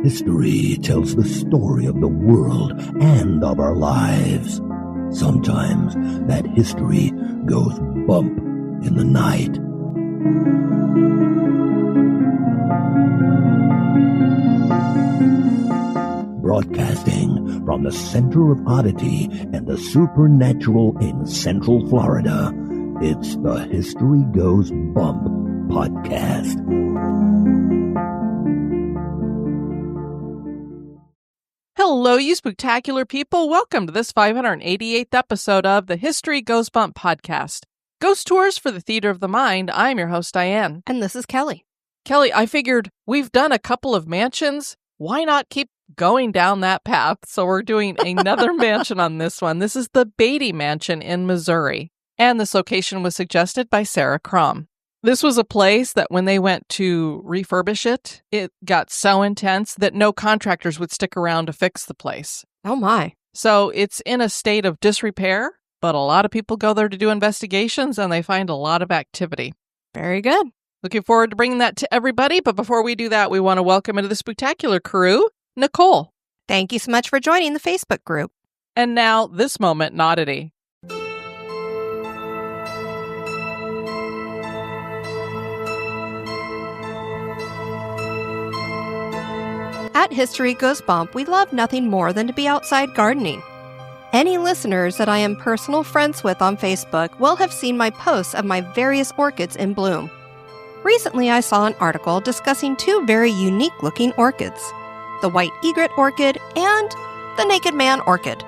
History tells the story of the world and of our lives. Sometimes that history goes bump in the night. Broadcasting from the center of Oddity and the supernatural in Central Florida, it's the History Goes Bump podcast. Hello, you spectacular people. Welcome to this 588th episode of the History Goes Bump podcast. Ghost Tours for the Theater of the Mind. I'm your host, Diane. And this is Kelly. Kelly, I figured we've done a couple of mansions. Why not keep going down that path? So we're doing another mansion on this one. This is the Beattie Mansion in Missouri. And this location was suggested by Sarah Crom. This was a place that when they went to refurbish it, it got so intense that no contractors would stick around to fix the place. Oh my. So it's in a state of disrepair, but a lot of people go there to do investigations and they find a lot of activity. Very good. Looking forward to bringing that to everybody. But before we do that, we want to welcome into the spectacular crew, Nicole. Thank you so much for joining the Facebook group. And now this moment in Oddity. At History Goes Bump, we love nothing more than to be outside gardening. Any listeners that I am personal friends with on Facebook will have seen my posts of my various orchids in bloom. Recently, I saw an article discussing two very unique-looking orchids, the white egret orchid and the naked man orchid.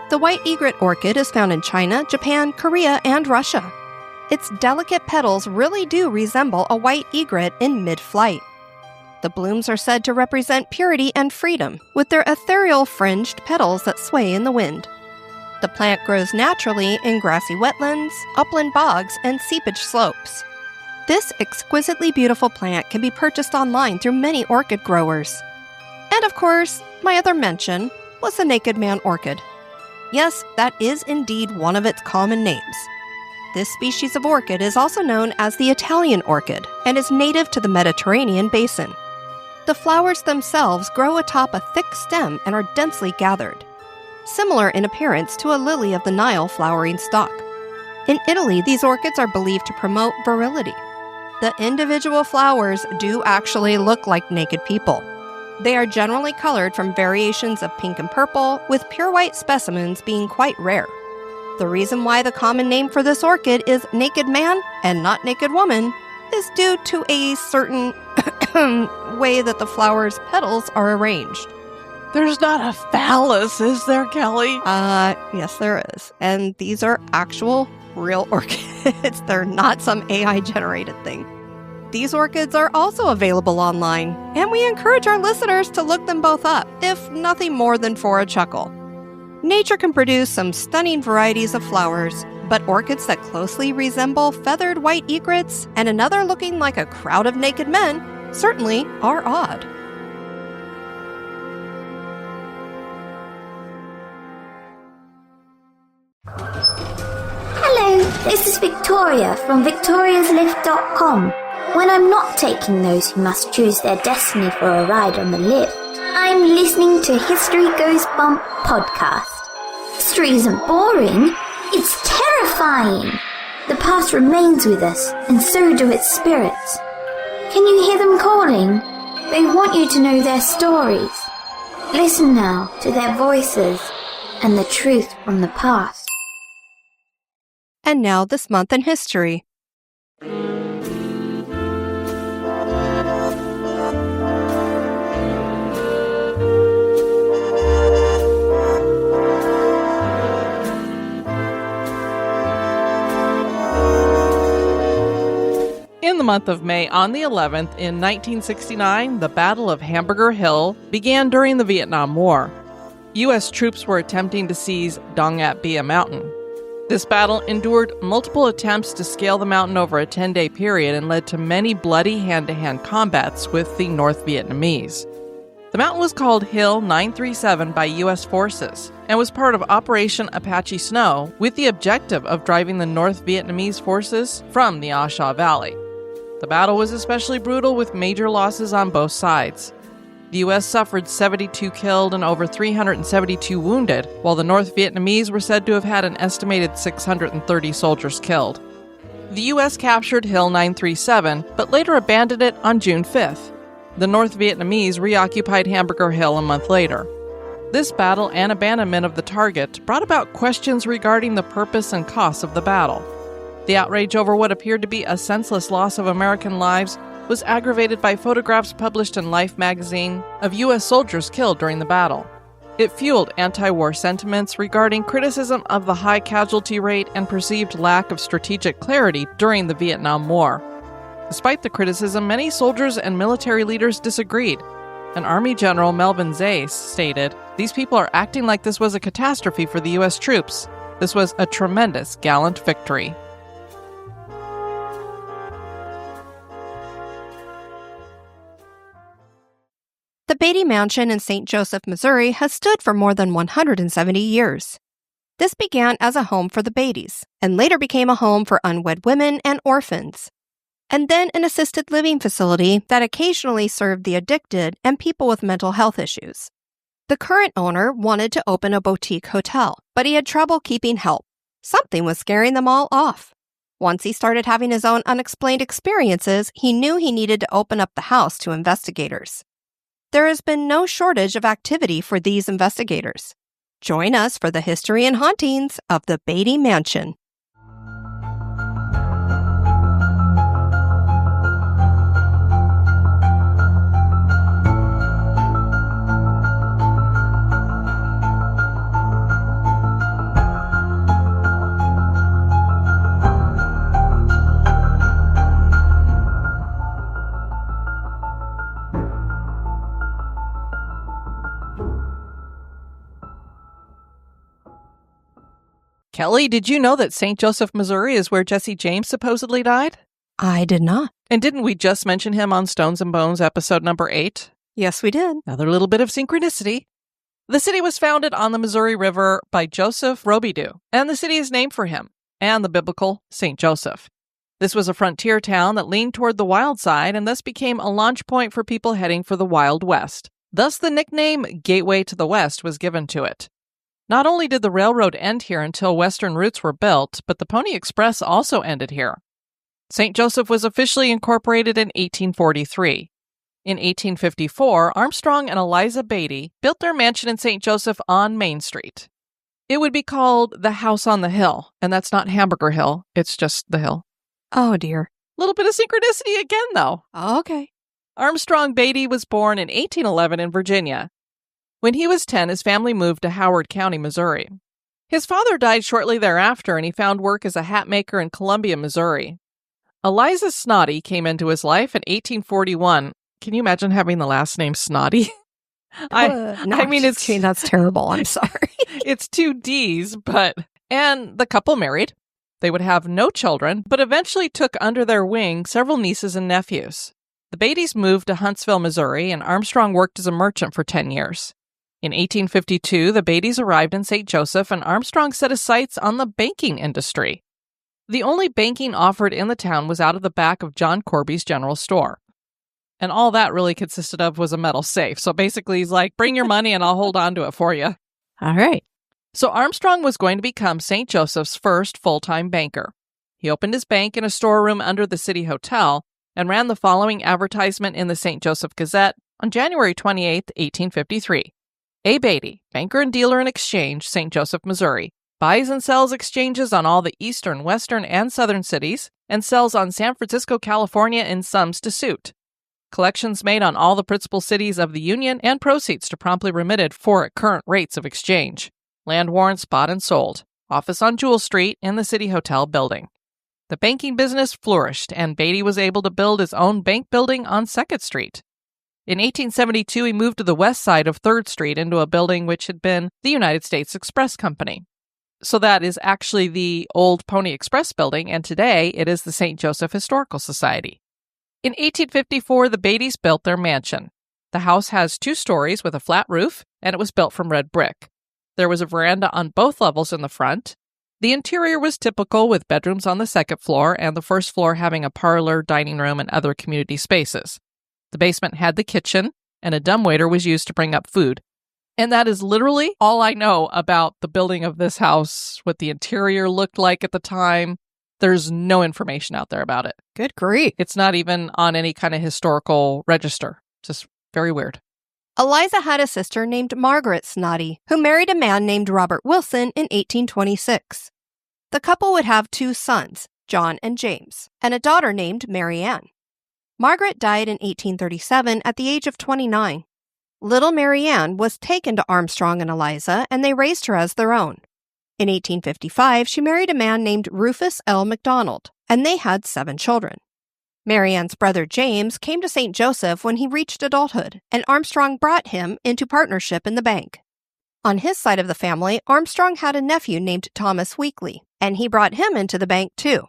The white egret orchid is found in China, Japan, Korea, and Russia. Its delicate petals really do resemble a white egret in mid-flight. The blooms are said to represent purity and freedom, with their ethereal fringed petals that sway in the wind. The plant grows naturally in grassy wetlands, upland bogs, and seepage slopes. This exquisitely beautiful plant can be purchased online through many orchid growers. And of course, my other mention was the naked man orchid. Yes, that is indeed one of its common names. This species of orchid is also known as the Italian orchid and is native to the Mediterranean basin. The flowers themselves grow atop a thick stem and are densely gathered, similar in appearance to a lily of the Nile flowering stalk. In Italy, these orchids are believed to promote virility. The individual flowers do actually look like naked people. They are generally colored from variations of pink and purple, with pure white specimens being quite rare. The reason why the common name for this orchid is naked man and not naked woman is due to a certain way that the flower's petals are arranged. There's not a phallus, is there, Kelly? Yes, there is. And these are actual, real orchids. They're not some AI-generated thing. These orchids are also available online, and we encourage our listeners to look them both up, if nothing more than for a chuckle. Nature can produce some stunning varieties of flowers, but orchids that closely resemble feathered white egrets and another looking like a crowd of naked men certainly are odd. Hello, this is Victoria from victoriaslift.com. When I'm not taking those who must choose their destiny for a ride on the lift, I'm listening to History Goes Bump podcast. History isn't boring, it's terrifying. The past remains with us, and so do its spirits. Can you hear them calling? They want you to know their stories. Listen now to their voices and the truth from the past. And now this month in history. In the month of May, on the 11th, in 1969, the Battle of Hamburger Hill began during the Vietnam War. U.S. troops were attempting to seize Dong Nhat Bia Mountain. This battle endured multiple attempts to scale the mountain over a 10-day period and led to many bloody hand-to-hand combats with the North Vietnamese. The mountain was called Hill 937 by U.S. forces and was part of Operation Apache Snow with the objective of driving the North Vietnamese forces from the Ah Sha Valley. The battle was especially brutal with major losses on both sides. The U.S. suffered 72 killed and over 372 wounded, while the North Vietnamese were said to have had an estimated 630 soldiers killed. The U.S. captured Hill 937, but later abandoned it on June 5th. The North Vietnamese reoccupied Hamburger Hill a month later. This battle and abandonment of the target brought about questions regarding the purpose and costs of the battle. The outrage over what appeared to be a senseless loss of American lives was aggravated by photographs published in Life magazine of U.S. soldiers killed during the battle. It fueled anti-war sentiments regarding criticism of the high casualty rate and perceived lack of strategic clarity during the Vietnam War. Despite the criticism, many soldiers and military leaders disagreed. An Army General, Melvin Zais, stated, "These people are acting like this was a catastrophe for the U.S. troops. This was a tremendous, gallant victory." The Beattie Mansion in St. Joseph, Missouri has stood for more than 170 years. This began as a home for the Beatties, and later became a home for unwed women and orphans, and then an assisted living facility that occasionally served the addicted and people with mental health issues. The current owner wanted to open a boutique hotel, but he had trouble keeping help. Something was scaring them all off. Once he started having his own unexplained experiences, he knew he needed to open up the house to investigators. There has been no shortage of activity for these investigators. Join us for the history and hauntings of the Beattie Mansion. Kelly, did you know that St. Joseph, Missouri is where Jesse James supposedly died? I did not. And didn't we just mention him on Stones and Bones episode number 8? Yes, we did. Another little bit of synchronicity. The city was founded on the Missouri River by Joseph Robidoux, and the city is named for him and the biblical St. Joseph. This was a frontier town that leaned toward the wild side and thus became a launch point for people heading for the Wild West. Thus, the nickname Gateway to the West was given to it. Not only did the railroad end here until western routes were built, but the Pony Express also ended here. St. Joseph was officially incorporated in 1843. In 1854, Armstrong and Eliza Beattie built their mansion in St. Joseph on Main Street. It would be called the House on the Hill, and that's not Hamburger Hill, it's just the hill. Oh, dear. Little bit of synchronicity again, though. Okay. Armstrong Beattie was born in 1811 in Virginia. When he was 10, his family moved to Howard County, Missouri. His father died shortly thereafter, and he found work as a hat maker in Columbia, Missouri. Eliza Snoddy came into his life in 1841. Can you imagine having the last name Snoddy? That's terrible. I'm sorry. It's 2 D's, and the couple married. They would have no children, but eventually took under their wing several nieces and nephews. The Beatties moved to Huntsville, Missouri, and Armstrong worked as a merchant for 10 years. In 1852, the Beatties arrived in St. Joseph, and Armstrong set his sights on the banking industry. The only banking offered in the town was out of the back of John Corby's general store. And all that really consisted of was a metal safe. So basically, he's like, bring your money and I'll hold on to it for you. All right. So Armstrong was going to become St. Joseph's first full-time banker. He opened his bank in a storeroom under the City Hotel and ran the following advertisement in the St. Joseph Gazette on January 28, 1853. A. Beattie, banker and dealer in exchange, St. Joseph, Missouri, buys and sells exchanges on all the eastern, western, and southern cities, and sells on San Francisco, California in sums to suit. Collections made on all the principal cities of the Union and proceeds to promptly remitted for at current rates of exchange. Land warrants bought and sold. Office on Jewel Street in the City Hotel building. The banking business flourished, and Beattie was able to build his own bank building on 2nd Street. In 1872, he moved to the west side of 3rd Street into a building which had been the United States Express Company. So that is actually the old Pony Express building, and today it is the St. Joseph Historical Society. In 1854, the Beatties built their mansion. The house has 2 stories with a flat roof, and it was built from red brick. There was a veranda on both levels in the front. The interior was typical, with bedrooms on the 2nd floor and the 1st floor having a parlor, dining room, and other community spaces. The basement had the kitchen, and a dumbwaiter was used to bring up food. And that is literally all I know about the building of this house, what the interior looked like at the time. There's no information out there about it. Good grief. It's not even on any kind of historical register. Just very weird. Eliza had a sister named Margaret Snoddy, who married a man named Robert Wilson in 1826. The couple would have 2 sons, John and James, and a daughter named Mary Ann. Margaret died in 1837 at the age of 29. Little Mary Ann was taken to Armstrong and Eliza, and they raised her as their own. In 1855, she married a man named Rufus L. McDonald, and they had 7 children. Mary Ann's brother James came to St. Joseph when he reached adulthood, and Armstrong brought him into partnership in the bank. On his side of the family, Armstrong had a nephew named Thomas Weekly, and he brought him into the bank too.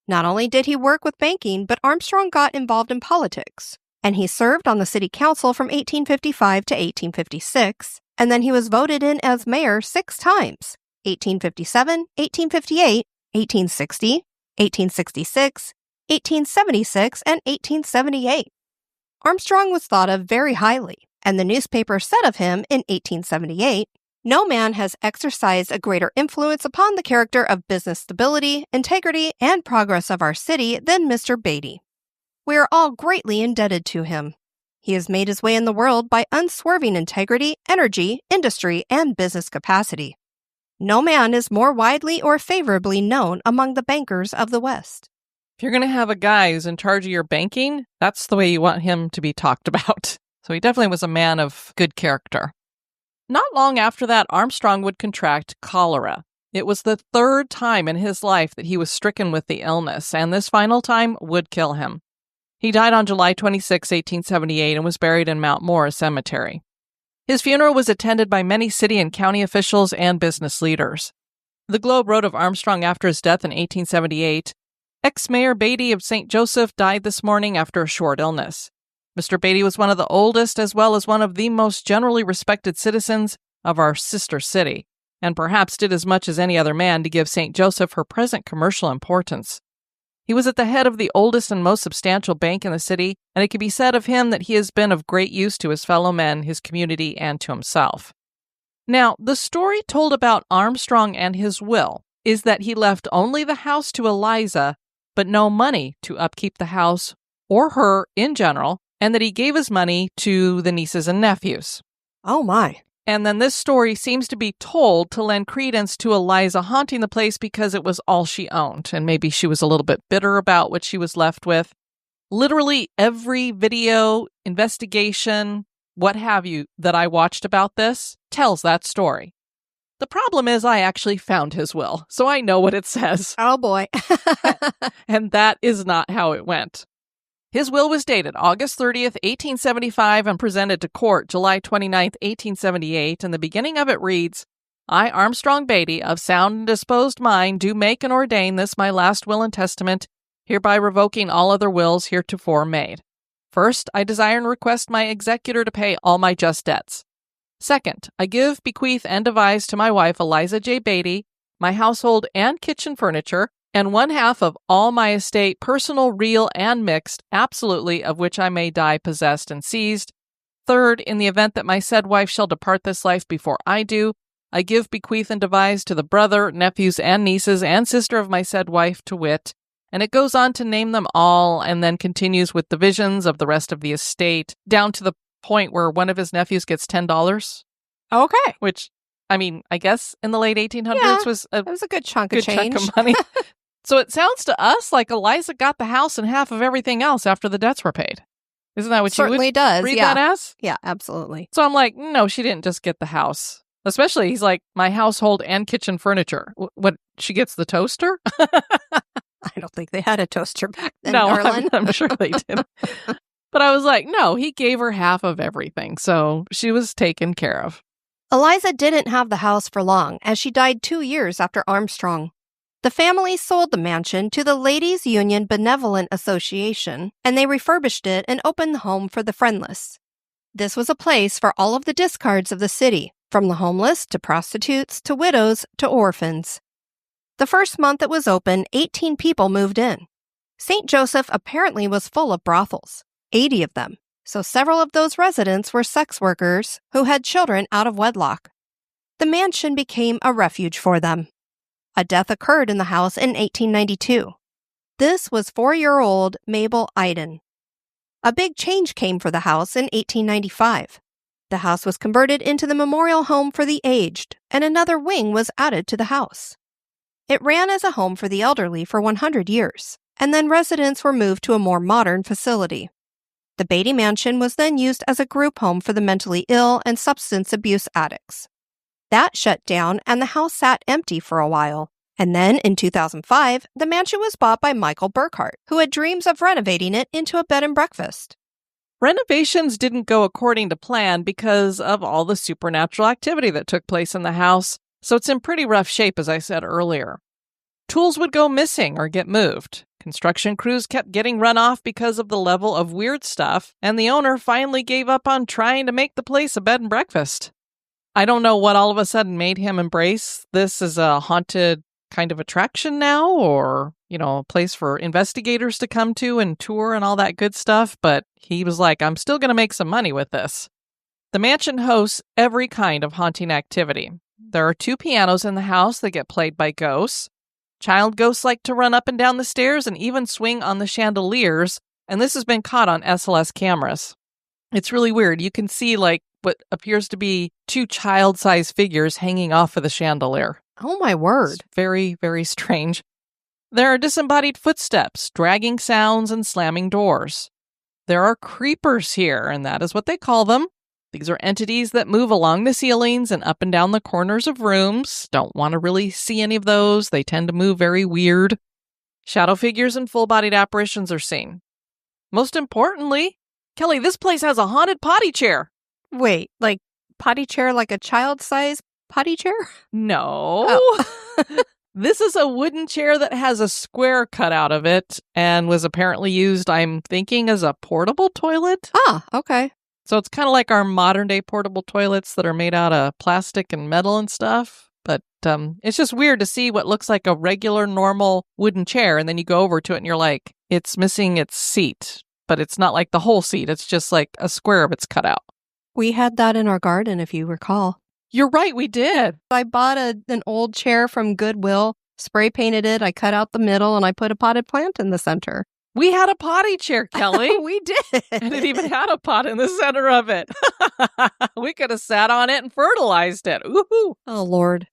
Not only did he work with banking, but Armstrong got involved in politics, and he served on the city council from 1855 to 1856, and then he was voted in as mayor 6 times, 1857, 1858, 1860, 1866, 1876, and 1878. Armstrong was thought of very highly, and the newspaper said of him in 1878, "No man has exercised a greater influence upon the character of business stability, integrity, and progress of our city than Mr. Beattie. We are all greatly indebted to him. He has made his way in the world by unswerving integrity, energy, industry, and business capacity. No man is more widely or favorably known among the bankers of the West." If you're going to have a guy who's in charge of your banking, that's the way you want him to be talked about. So he definitely was a man of good character. Not long after that, Armstrong would contract cholera. It was the 3rd time in his life that he was stricken with the illness, and this final time would kill him. He died on July 26, 1878, and was buried in Mount Morris Cemetery. His funeral was attended by many city and county officials and business leaders. The Globe wrote of Armstrong after his death in 1878, "Ex-Mayor Beattie of St. Joseph died this morning after a short illness. Mr. Beattie was one of the oldest as well as one of the most generally respected citizens of our sister city, and perhaps did as much as any other man to give St. Joseph her present commercial importance. He was at the head of the oldest and most substantial bank in the city, and it can be said of him that he has been of great use to his fellow men, his community, and to himself." Now, the story told about Armstrong and his will is that he left only the house to Eliza, but no money to upkeep the house or her in general, and that he gave his money to the nieces and nephews. Oh my. And then this story seems to be told to lend credence to Eliza haunting the place because it was all she owned, and maybe she was a little bit bitter about what she was left with. Literally every video, investigation, what have you, that I watched about this tells that story. The problem is I actually found his will, so I know what it says. Oh boy. And that is not how it went. His will was dated August 30th, 1875, and presented to court July 29th, 1878, and the beginning of it reads, "I, Armstrong Beattie, of sound and disposed mind, do make and ordain this my last will and testament, hereby revoking all other wills heretofore made. First, I desire and request my executor to pay all my just debts. Second, I give, bequeath, and devise to my wife Eliza J. Beattie my household and kitchen furniture, and 1/2 of all my estate, personal, real, and mixed, absolutely, of which I may die possessed and seized. Third, in the event that my said wife shall depart this life before I do, I give, bequeath, and devise to the brother, nephews, and nieces, and sister of my said wife, to wit," and it goes on to name them all, and then continues with divisions of the rest of the estate, down to the point where one of his nephews gets $10. Okay. Which, I mean, I guess in the late 1800s was It was a good chunk good of change. chunk of money. So it sounds to us like Eliza got the house and half of everything else after the dets were paid. Isn't that what you Certainly would does. read Yeah. that as? Yeah, absolutely. So I'm like, no, she didn't just get the house. Especially, he's like, my household and kitchen furniture. What, she gets the toaster? I don't think they had a toaster back then, No, darling. I'm sure they did. But I was like, no, he gave her half of everything. So she was taken care of. Eliza didn't have the house for long, as she died 2 years after Armstrong. The family sold the mansion to the Ladies' Union Benevolent Association, and they refurbished it and opened the home for the friendless. This was a place for all of the discards of the city, from the homeless to prostitutes to widows to orphans. The first month it was open, 18 people moved in. St. Joseph apparently was full of brothels, 80 of them, So several of those residents were sex workers who had children out of wedlock. The mansion became a refuge for them. A death occurred in the house in 1892. This was 4-year-old Mabel Iden. A big change came for the house in 1895. The house was converted into the memorial home for the aged, and another wing was added to the house. It ran as a home for the elderly for 100 years, and then residents were moved to a more modern facility. The Beattie Mansion was then used as a group home for the mentally ill and substance abuse addicts. That shut down, and the house sat empty for a while. And then, in 2005, the mansion was bought by Michael Burkhart, who had dreams of renovating it into a bed and breakfast. Renovations didn't go according to plan because of all the supernatural activity that took place in the house, so it's in pretty rough shape, as I said earlier. Tools would go missing or get moved. Construction crews kept getting run off because of the level of weird stuff, and the owner finally gave up on trying to make the place a bed and breakfast. I don't know what all of a sudden made him embrace this as a haunted kind of attraction now, or, a place for investigators to come to and tour and all that good stuff, but he was like, I'm still going to make some money with this. The mansion hosts every kind of haunting activity. There are 2 pianos in the house that get played by ghosts. Child ghosts like to run up and down the stairs and even swing on the chandeliers, and this has been caught on SLS cameras. It's really weird. You can see what appears to be 2 child-sized figures hanging off of the chandelier. Oh my word. It's very, very strange. There are disembodied footsteps, dragging sounds, and slamming doors. There are creepers here, and that is what they call them. These are entities that move along the ceilings and up and down the corners of rooms. Don't want to really see any of those. They tend to move very weird. Shadow figures and full-bodied apparitions are seen. Most importantly, Kelly, this place has a haunted potty chair. Wait, potty chair like a child-sized potty chair? No. Oh. This is a wooden chair that has a square cut out of it and was apparently used, I'm thinking, as a portable toilet. Ah, okay. So it's kind of like our modern-day portable toilets that are made out of plastic and metal and stuff. But it's just weird to see what looks like a regular, normal wooden chair, and then you go over to it and you're like, it's missing its seat. But it's not like the whole seat. It's just like a square of its cut out. We had that in our garden, if you recall. You're right, we did. I bought an old chair from Goodwill, spray painted it, I cut out the middle, and I put a potted plant in the center. We had a potty chair, Kelly. We did. And it even had a pot in the center of it. We could have sat on it and fertilized it. Woohoo! Oh, Lord.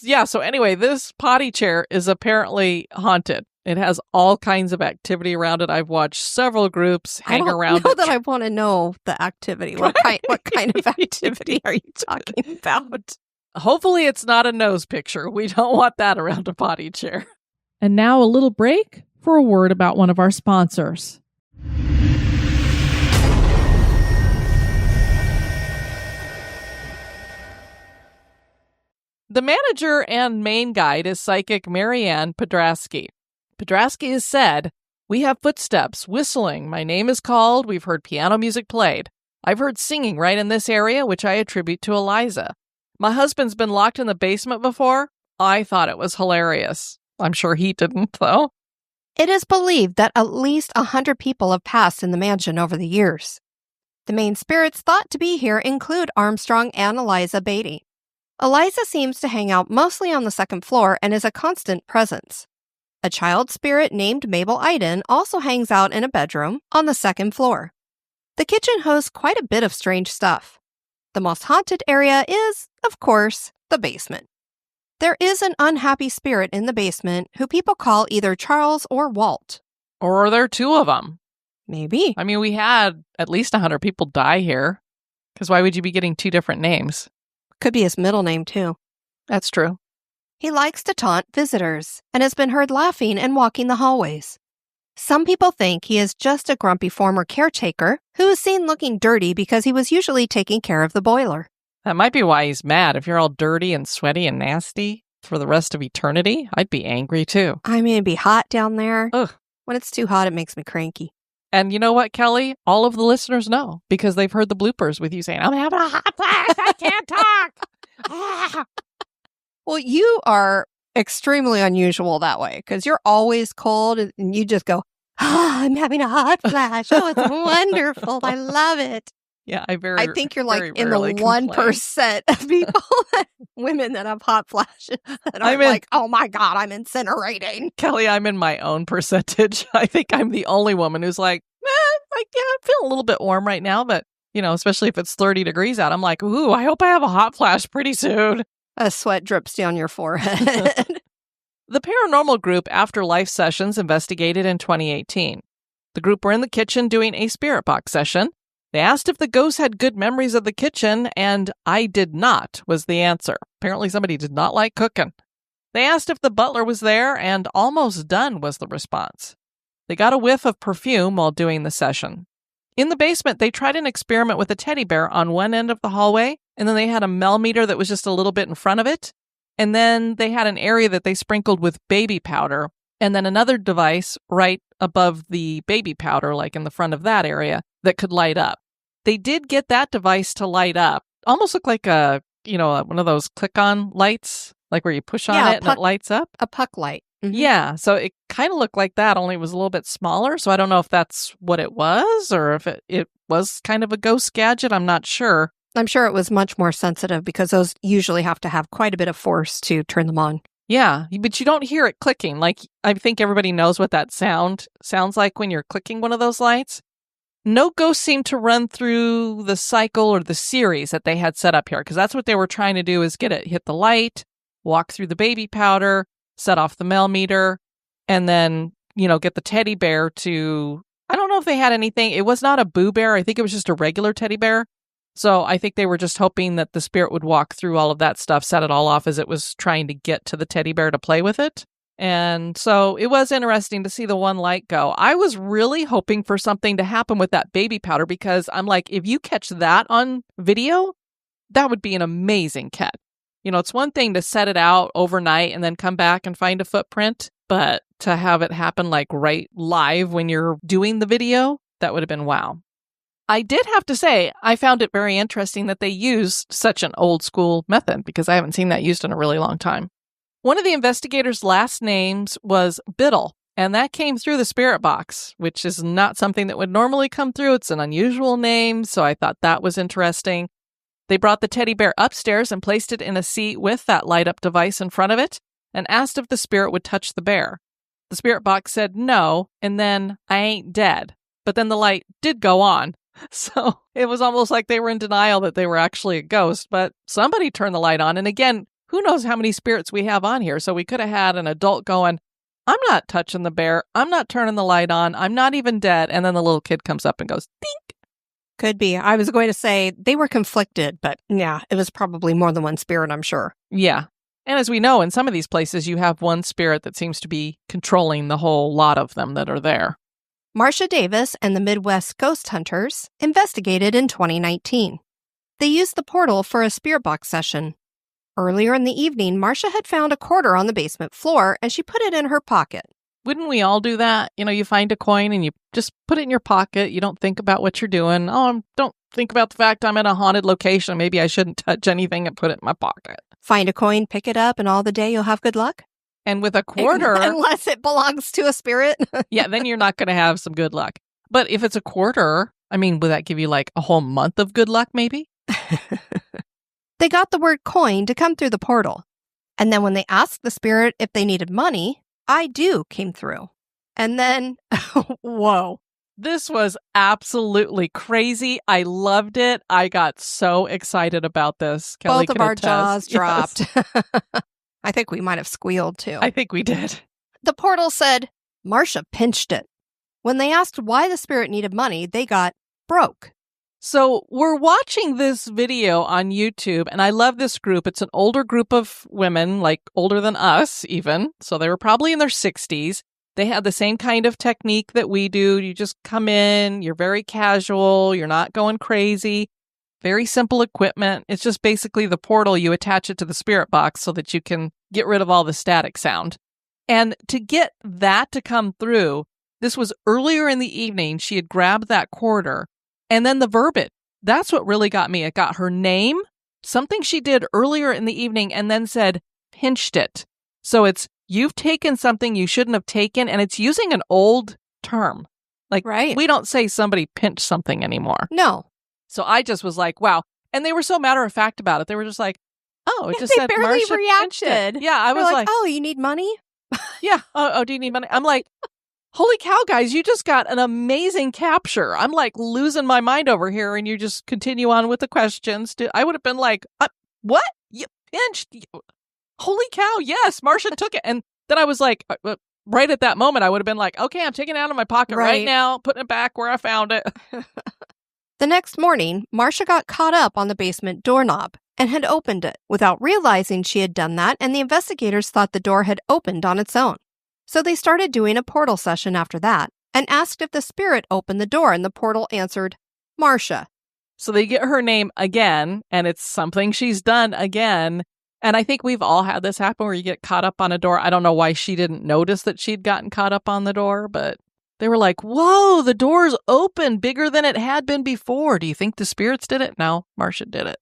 Yeah, so anyway, this potty chair is apparently haunted. It has all kinds of activity around it. I've watched several groups hang around it. I don't know that I want to know the activity. What kind of activity are you talking about? Hopefully it's not a nose picture. We don't want that around a potty chair. And now a little break for a word about one of our sponsors. The manager and main guide is psychic Marianne Podrasky. Podrasky has said, "We have footsteps, whistling. My name is called. We've heard piano music played. I've heard singing right in this area, which I attribute to Eliza. My husband's been locked in the basement before. I thought it was hilarious. I'm sure he didn't, though." It is believed that at least 100 people have passed in the mansion over the years. The main spirits thought to be here include Armstrong and Eliza Beattie. Eliza seems to hang out mostly on the second floor and is a constant presence. A child spirit named Mabel Iden also hangs out in a bedroom on the second floor. The kitchen hosts quite a bit of strange stuff. The most haunted area is, of course, the basement. There is an unhappy spirit in the basement who people call either Charles or Walt. Or are there 2 of them? Maybe. I mean, we had at least 100 people die here. Because why would you be getting 2 different names? Could be his middle name, too. That's true. He likes to taunt visitors and has been heard laughing and walking the hallways. Some people think he is just a grumpy former caretaker who is seen looking dirty because he was usually taking care of the boiler. That might be why he's mad. If you're all dirty and sweaty and nasty for the rest of eternity, I'd be angry too. I mean, it'd be hot down there. Ugh. When it's too hot, it makes me cranky. And you know what, Kelly? All of the listeners know because they've heard the bloopers with you saying, "I'm having a hot flash. I can't talk." Well, you are extremely unusual that way because you're always cold and you just go, I'm having a hot flash. Oh, it's wonderful. I love it. Yeah, I think you're like very in the rarely complain. 1% of people, women that have hot flashes that are like, oh my God, I'm incinerating. Kelly, I'm in my own percentage. I think I'm the only woman who's like, I'm feeling a little bit warm right now, but, especially if it's 30 degrees out, I'm like, ooh, I hope I have a hot flash pretty soon. A sweat drips down your forehead. The paranormal group Afterlife Sessions investigated in 2018. The group were in the kitchen doing a spirit box session. They asked if the ghosts had good memories of the kitchen, and I did not was the answer. Apparently somebody did not like cooking. They asked if the butler was there, and almost done was the response. They got a whiff of perfume while doing the session. In the basement, they tried an experiment with a teddy bear on one end of the hallway, and then they had a meter that was just a little bit in front of it. And then they had an area that they sprinkled with baby powder, and then another device right above the baby powder, like in the front of that area, that could light up. They did get that device to light up. Almost looked like one of those click-on lights, like where you push on it and it lights up. A puck light. Mm-hmm. Yeah, so it kind of looked like that, only it was a little bit smaller. So I don't know if that's what it was or if it was kind of a ghost gadget. I'm not sure. I'm sure it was much more sensitive because those usually have to have quite a bit of force to turn them on. Yeah, but you don't hear it clicking. Like, I think everybody knows what that sounds like when you're clicking one of those lights. No ghosts seemed to run through the cycle or the series that they had set up here, because that's what they were trying to do, is get it, hit the light, walk through the baby powder, set off the meter, and then, get the teddy bear to, I don't know if they had anything. It was not a Boo Bear. I think it was just a regular teddy bear. So I think they were just hoping that the spirit would walk through all of that stuff, set it all off as it was trying to get to the teddy bear to play with it. And so it was interesting to see the one light go. I was really hoping for something to happen with that baby powder, because I'm like, if you catch that on video, that would be an amazing catch. It's one thing to set it out overnight and then come back and find a footprint, but to have it happen like right live when you're doing the video, that would have been wow. I did have to say, I found it very interesting that they used such an old school method, because I haven't seen that used in a really long time. One of the investigators' last names was Biddle, and that came through the spirit box, which is not something that would normally come through. It's an unusual name, so I thought that was interesting. They brought the teddy bear upstairs and placed it in a seat with that light-up device in front of it and asked if the spirit would touch the bear. The spirit box said no, and then, I ain't dead. But then the light did go on. So it was almost like they were in denial that they were actually a ghost, but somebody turned the light on. And again, who knows how many spirits we have on here? So we could have had an adult going, I'm not touching the bear. I'm not turning the light on. I'm not even dead. And then the little kid comes up and goes, dink. Could be. I was going to say they were conflicted, but yeah, it was probably more than one spirit, I'm sure. Yeah. And as we know, in some of these places, you have one spirit that seems to be controlling the whole lot of them that are there. Marcia Davis and the Midwest Ghost Hunters investigated in 2019. They used the portal for a spirit box session. Earlier in the evening, Marcia had found a quarter on the basement floor, and she put it in her pocket. Wouldn't we all do that? You find a coin and you just put it in your pocket. You don't think about what you're doing. Don't think about the fact I'm in a haunted location. Maybe I shouldn't touch anything and put it in my pocket. Find a coin, pick it up, and all the day you'll have good luck? And with a quarter... Unless it belongs to a spirit. Yeah, then you're not going to have some good luck. But if it's a quarter, would that give you like a whole month of good luck, maybe? They got the word coin to come through the portal. And then when they asked the spirit if they needed money, I do came through. And then, whoa. This was absolutely crazy. I loved it. I got so excited about this. Kelly Both of our attest. jaws dropped. Yes. I think we might have squealed too. I think we did. The portal said, Marcia pinched it. When they asked why the spirit needed money, they got broke. So we're watching this video on YouTube, and I love this group. It's an older group of women, like older than us even. So they were probably in their 60s. They had the same kind of technique that we do. You just come in, you're very casual, you're not going crazy. Very simple equipment. It's just basically the portal. You attach it to the spirit box so that you can get rid of all the static sound. And to get that to come through, this was earlier in the evening. She had grabbed that quarter. And then the verbiage, that's what really got me. It got her name, something she did earlier in the evening, and then said, pinched it. So it's, you've taken something you shouldn't have taken, and it's using an old term. Like, Right. we don't say somebody pinched something anymore. No. So I just was like, wow. And they were so matter of fact about it. They were just like, oh, it just They said barely Marcia pinched it. reacted. Yeah, I They're was like, oh, you need money? yeah. Oh, do you need money? I'm like, holy cow, guys, you just got an amazing capture. I'm like losing my mind over here, and you just continue on with the questions. I would have been like, what? You pinched? Holy cow, yes, Marcia took it. And then I was like, right at that moment, I would have been like, okay, I'm taking it out of my pocket right now, putting it back where I found it. The next morning, Marcia got caught up on the basement doorknob and had opened it without realizing she had done that, and the investigators thought the door had opened on its own. So they started doing a portal session after that and asked if the spirit opened the door, and the portal answered, Marcia. So they get her name again, and it's something she's done again. And I think we've all had this happen where you get caught up on a door. I don't know why she didn't notice that she'd gotten caught up on the door, but they were like, whoa, the door's open bigger than it had been before. Do you think the spirits did it? No, Marcia did it.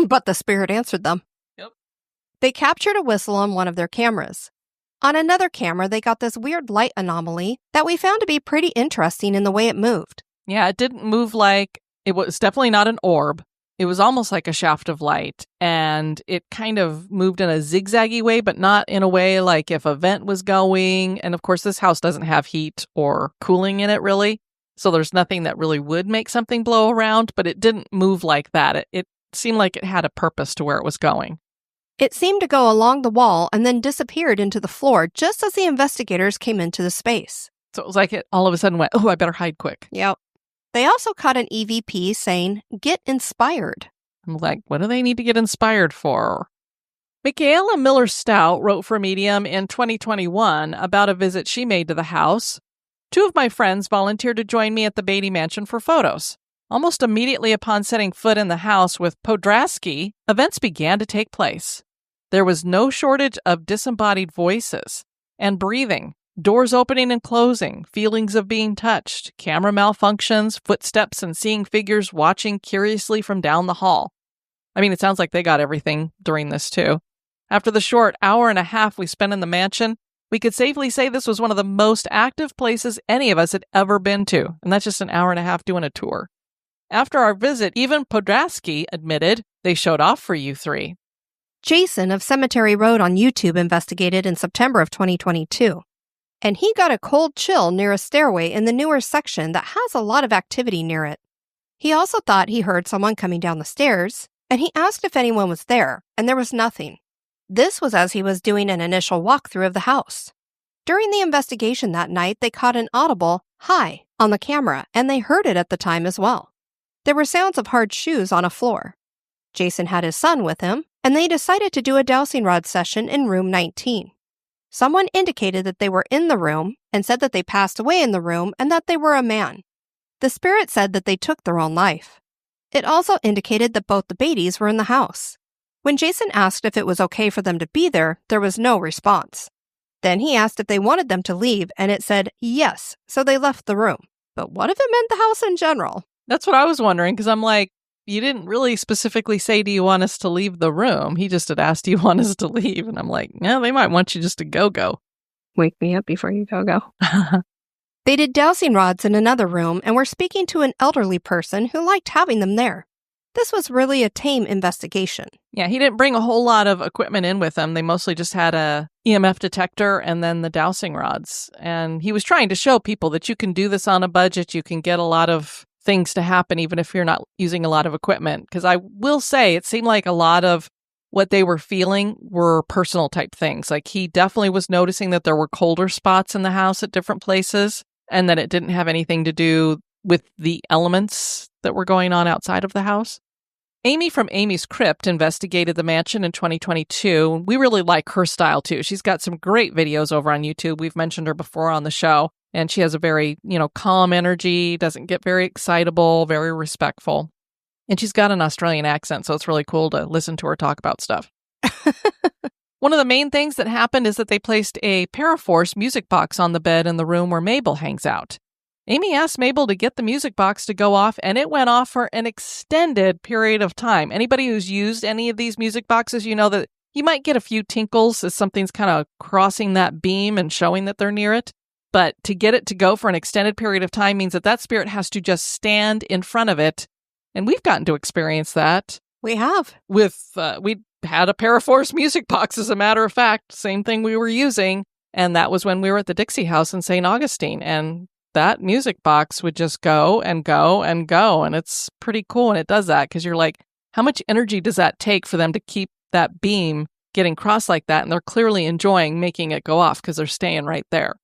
But the spirit answered them. Yep. They captured a whistle on one of their cameras. On another camera, they got this weird light anomaly that we found to be pretty interesting in the way it moved. Yeah, it didn't move like, it was definitely not an orb. It was almost like a shaft of light, and it kind of moved in a zigzaggy way, but not in a way like if a vent was going. And of course, this house doesn't have heat or cooling in it, really. So there's nothing that really would make something blow around, but it didn't move like that. It seemed like it had a purpose to where it was going. It seemed to go along the wall and then disappeared into the floor just as the investigators came into the space. So it was like it all of a sudden went, oh, I better hide quick. Yep. They also caught an EVP saying, get inspired. I'm like, what do they need to get inspired for? Michaela Miller Stout wrote for Medium in 2021 about a visit she made to the house. 2 of my friends volunteered to join me at the Beattie Mansion for photos. Almost immediately upon setting foot in the house with Podrasky, events began to take place. There was no shortage of disembodied voices and breathing, doors opening and closing, feelings of being touched, camera malfunctions, footsteps, and seeing figures watching curiously from down the hall. I mean, it sounds like they got everything during this, too. After the short hour and a half we spent in the mansion, we could safely say this was one of the most active places any of us had ever been to, and that's just an hour and a half doing a tour. After our visit, even Podrasky admitted they showed off for you 3. Jason of Cemetery Road on YouTube investigated in September of 2022. And he got a cold chill near a stairway in the newer section that has a lot of activity near it. He also thought he heard someone coming down the stairs, and he asked if anyone was there, and there was nothing. This was as he was doing an initial walkthrough of the house. During the investigation that night, they caught an audible "hi" on the camera, and they heard it at the time as well. There were sounds of hard shoes on a floor. Jason had his son with him, and they decided to do a dowsing rod session in room 19. Someone indicated that they were in the room and said that they passed away in the room and that they were a man. The spirit said that they took their own life. It also indicated that both the Beatties were in the house. When Jason asked if it was okay for them to be there was no response. Then he asked if they wanted them to leave, and it said yes, so they left the room. But what if it meant the house in general? That's what I was wondering, because I'm like, you didn't really specifically say, do you want us to leave the room? He just had asked, do you want us to leave? And I'm like, no, they might want you just to go. Wake me up before you go. They did dowsing rods in another room and were speaking to an elderly person who liked having them there. This was really a tame investigation. Yeah, he didn't bring a whole lot of equipment in with him. They mostly just had a EMF detector and then the dowsing rods. And he was trying to show people that you can do this on a budget. You can get a lot of things to happen even if you're not using a lot of equipment. Because I will say it seemed like a lot of what they were feeling were personal type things. Like he definitely was noticing that there were colder spots in the house at different places and that it didn't have anything to do with the elements that were going on outside of the house. Amy from Amy's Crypt investigated the mansion in 2022. We really like her style too. She's got some great videos over on YouTube. We've mentioned her before on the show. And she has a very, calm energy, doesn't get very excitable, very respectful. And she's got an Australian accent, so it's really cool to listen to her talk about stuff. One of the main things that happened is that they placed a Paraforce music box on the bed in the room where Mabel hangs out. Amy asked Mabel to get the music box to go off, and it went off for an extended period of time. Anybody who's used any of these music boxes, you know that you might get a few tinkles as something's kind of crossing that beam and showing that they're near it. But to get it to go for an extended period of time means that that spirit has to just stand in front of it. And we've gotten to experience that. We have. We had a Paraforce music box, as a matter of fact. Same thing we were using. And that was when we were at the Dixie House in St. Augustine. And that music box would just go and go and go. And it's pretty cool when it does that, because you're like, how much energy does that take for them to keep that beam getting crossed like that? And they're clearly enjoying making it go off because they're staying right there.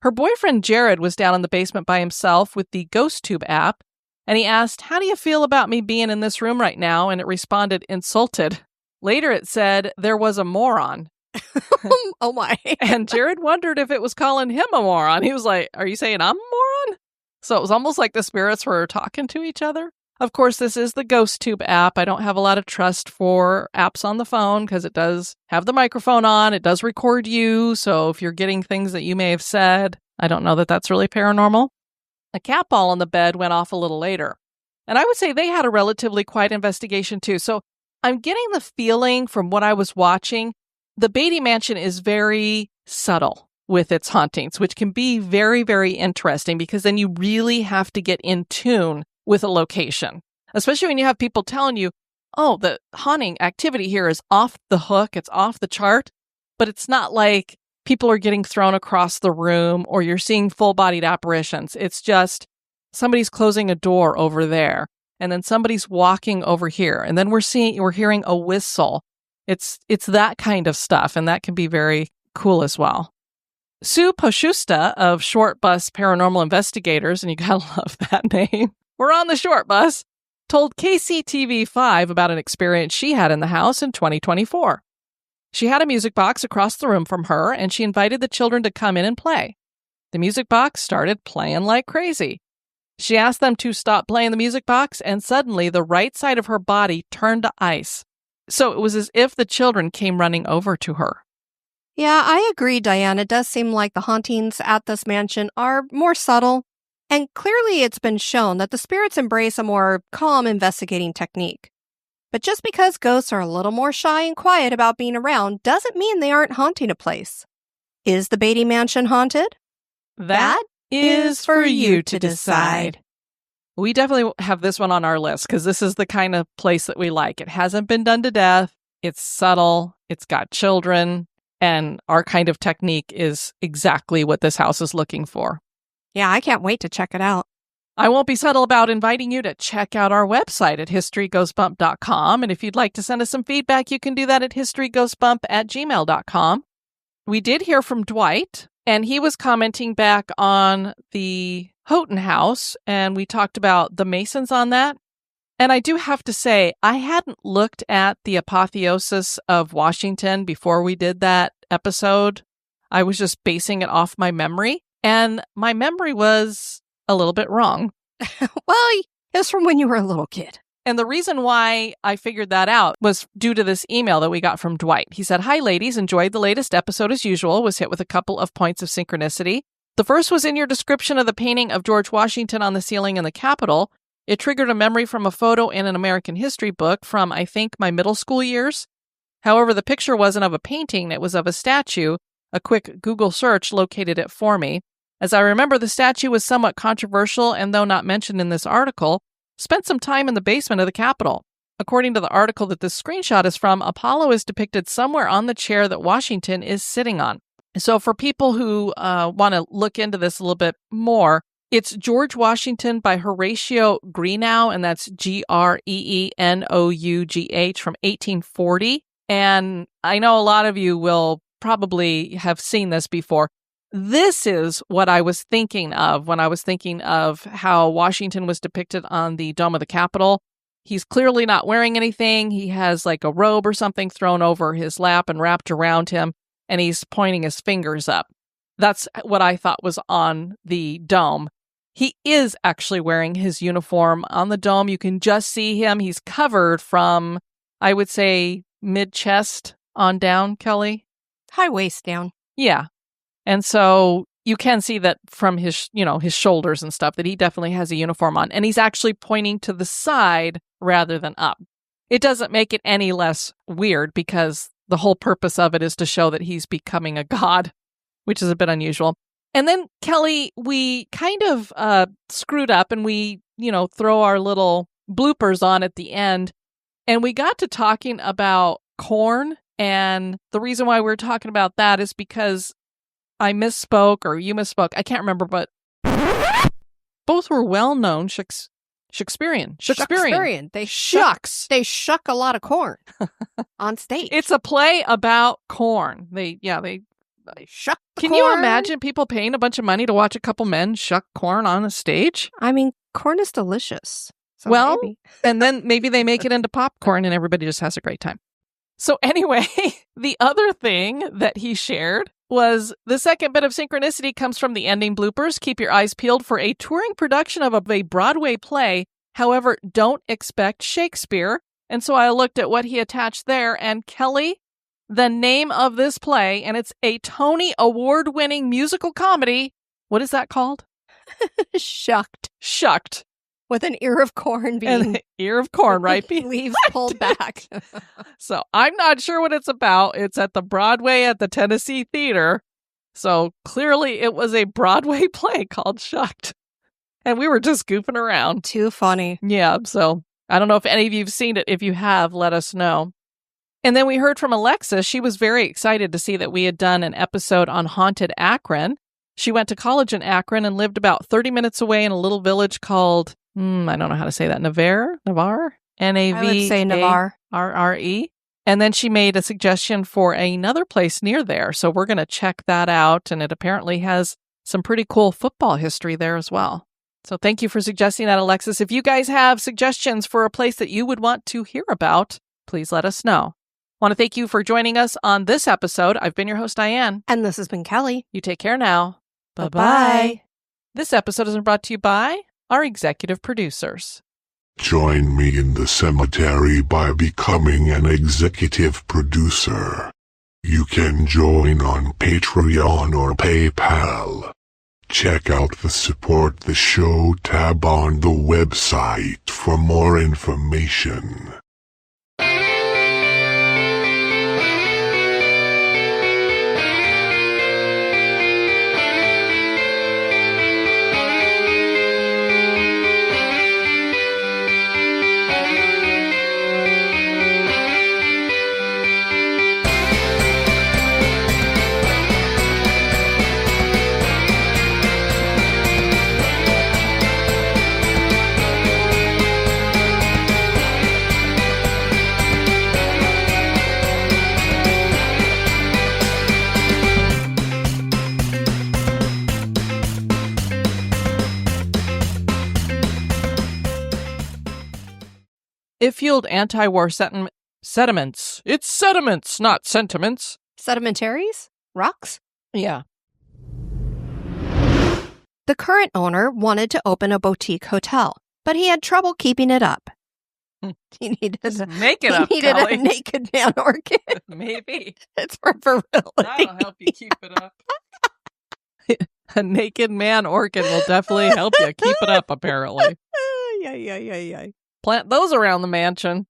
Her boyfriend, Jared, was down in the basement by himself with the GhostTube app. And he asked, how do you feel about me being in this room right now? And it responded, insulted. Later it said, there was a moron. Oh my. And Jared wondered if it was calling him a moron. He was like, are you saying I'm a moron? So it was almost like the spirits were talking to each other. Of course, this is the GhostTube app. I don't have a lot of trust for apps on the phone because it does have the microphone on. It does record you. So if you're getting things that you may have said, I don't know that that's really paranormal. A cat ball on the bed went off a little later. And I would say they had a relatively quiet investigation too. So I'm getting the feeling from what I was watching, the Beattie Mansion is very subtle with its hauntings, which can be very, very interesting because then you really have to get in tune with a location, especially when you have people telling you, oh, the haunting activity here is off the hook, it's off the chart, but it's not like people are getting thrown across the room or you're seeing full-bodied apparitions. It's just somebody's closing a door over there, and then somebody's walking over here, and then we're hearing a whistle. It's that kind of stuff, and that can be very cool as well. Sue Poshusta of Short Bus Paranormal Investigators, and you gotta love that name, we're on the short bus, told KCTV5 about an experience she had in the house in 2024. She had a music box across the room from her, and she invited the children to come in and play. The music box started playing like crazy. She asked them to stop playing the music box, and suddenly the right side of her body turned to ice. So it was as if the children came running over to her. Yeah, I agree, Diane. It does seem like the hauntings at this mansion are more subtle. And clearly it's been shown that the spirits embrace a more calm investigating technique. But just because ghosts are a little more shy and quiet about being around doesn't mean they aren't haunting a place. Is the Beattie Mansion haunted? That is for you to decide. We definitely have this one on our list because this is the kind of place that we like. It hasn't been done to death. It's subtle. It's got children. And our kind of technique is exactly what this house is looking for. Yeah, I can't wait to check it out. I won't be subtle about inviting you to check out our website at historygoesbump.com. And if you'd like to send us some feedback, you can do that at historygoesbump@gmail.com. We did hear from Dwight, and he was commenting back on the Houghton house, and we talked about the Masons on that. And I do have to say, I hadn't looked at the apotheosis of Washington before we did that episode. I was just basing it off my memory, and my memory was a little bit wrong. Well, it's from when you were a little kid. And the reason why I figured that out was due to this email that we got from Dwight. He said, "Hi, ladies. Enjoyed the latest episode as usual. Was hit with a couple of points of synchronicity. The first was in your description of the painting of George Washington on the ceiling in the Capitol. It triggered a memory from a photo in an American history book from, I think, my middle school years. However, the picture wasn't of a painting. It was of a statue. A quick Google search located it for me. As I remember, the statue was somewhat controversial, and though not mentioned in this article, spent some time in the basement of the Capitol. According to the article that this screenshot is from, Apollo is depicted somewhere on the chair that Washington is sitting on. So for people who want to look into this a little bit more, it's George Washington by Horatio Greenough, and that's Greenoughh from 1840. And I know a lot of you will probably have seen this before. This is what I was thinking of when I was thinking of how Washington was depicted on the dome of the Capitol. He's clearly not wearing anything. He has like a robe or something thrown over his lap and wrapped around him, and he's pointing his fingers up. That's what I thought was on the dome. He is actually wearing his uniform on the dome. You can just see him. He's covered from, I would say, mid-chest on down, Kelly. High waist down. Yeah. And so you can see that from his, his shoulders and stuff that he definitely has a uniform on. And he's actually pointing to the side rather than up. It doesn't make it any less weird because the whole purpose of it is to show that he's becoming a god, which is a bit unusual. And then, Kelly, we kind of screwed up and we, throw our little bloopers on at the end. And we got to talking about corn. And the reason why we're talking about that is because I misspoke or you misspoke. I can't remember, but both were well-known Shakespearean. They shucks. They shuck a lot of corn on stage. It's a play about corn. They shuck the Can corn. you imagine people paying a bunch of money to watch a couple men shuck corn on a stage? I mean, corn is delicious. So well, maybe. And then maybe they make it into popcorn and everybody just has a great time. So anyway, the other thing that he shared was the second bit of synchronicity comes from the ending bloopers. Keep your eyes peeled for a touring production of a Broadway play. However, don't expect Shakespeare. And so I looked at what he attached there. And Kelly, the name of this play, and it's a Tony Award-winning musical comedy. What is that called? Shucked. Shucked. With an ear of corn being... An ear of corn, right? Leaves pulled back. So I'm not sure what it's about. It's at the Broadway at the Tennessee Theater. So clearly it was a Broadway play called Shucked. And we were just goofing around. Too funny. Yeah, so I don't know if any of you have seen it. If you have, let us know. And then we heard from Alexa. She was very excited to see that we had done an episode on haunted Akron. She went to college in Akron and lived about 30 minutes away in a little village called... I don't know how to say that. Navarre? N-A-V-A-R-R-E. I would say Navarre. And then she made a suggestion for another place near there. So we're going to check that out. And it apparently has some pretty cool football history there as well. So thank you for suggesting that, Alexis. If you guys have suggestions for a place that you would want to hear about, please let us know. I want to thank you for joining us on this episode. I've been your host, Diane. And this has been Kelly. You take care now. Bye-bye. Bye-bye. This episode is brought to you by our executive producers. Join me in the cemetery by becoming an executive producer. You can join on Patreon or PayPal. Check out the Support the Show tab on the website for more information. It fueled anti-war sediments. It's sediments, not sentiments. Sedimentaries? Rocks? Yeah. The current owner wanted to open a boutique hotel, but he had trouble keeping it up. He needed Make it up, Kelly. a naked man orchid. Maybe. It's for virility. That'll help you keep it up. A naked man orchid will definitely help you keep it up, apparently. Yeah. Plant those around the mansion.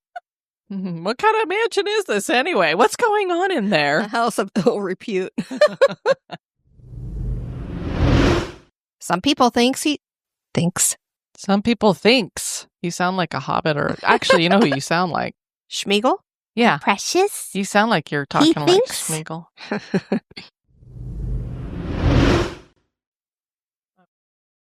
What kind of mansion is this anyway? What's going on in A there? house of ill repute. Some people thinks. Some people thinks you sound like a hobbit, or actually, you know who you sound like. Schmeagol? Yeah. Precious? You sound like you're talking like thinks? Schmeagol.